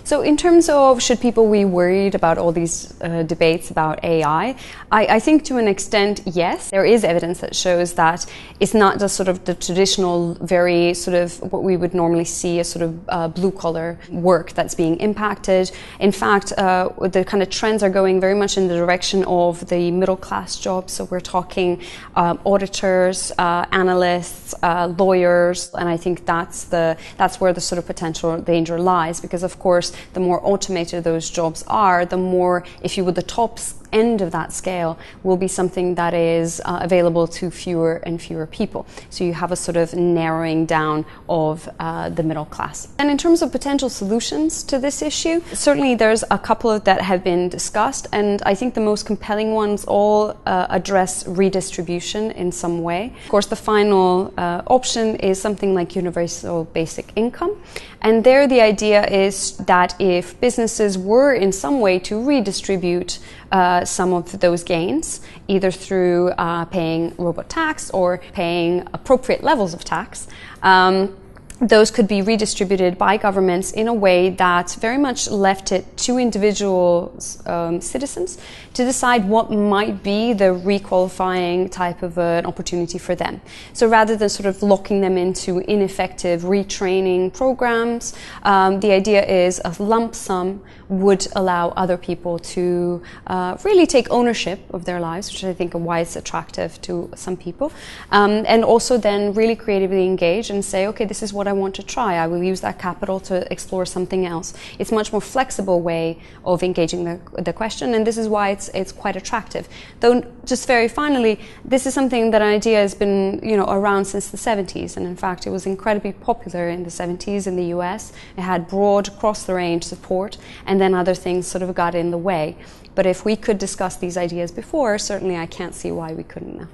So in terms of should people be worried about all these debates about AI, I think to an extent, yes. There is evidence that shows that it's not just sort of the traditional, very sort of what we would normally see as sort of blue-collar work that's being impacted. In fact, the kind of trends are going very much in the direction of the middle-class jobs. So we're talking auditors, analysts, lawyers, and I think that's where the sort of potential danger lies, because of course the more automated those jobs are, the more, if you would, the top end of that scale will be something that is available to fewer and fewer people. So you have a sort of narrowing down of the middle class. And in terms of potential solutions to this issue, certainly there's a couple that have been discussed, and I think the most compelling ones all address redistribution in some way. Of course, the final option is something like universal basic income. And there the idea is that if businesses were in some way to redistribute some of those gains, either through paying robot tax or paying appropriate levels of tax, those could be redistributed by governments in a way that very much left it to individual citizens to decide what might be the requalifying type of an opportunity for them. So rather than sort of locking them into ineffective retraining programs, the idea is a lump sum would allow other people to really take ownership of their lives, which I think is why it's attractive to some people, and also then really creatively engage and say, okay, this is what I want to try. I will use that capital to explore something else. It's a much more flexible way of engaging the question, and this is why it's quite attractive. Though, just very finally, this is something that an idea has been around since the 70s, and in fact it was incredibly popular in the 70s in the US. It had broad, across-the-range support, and then other things sort of got in the way. But if we could discuss these ideas before, certainly I can't see why we couldn't now.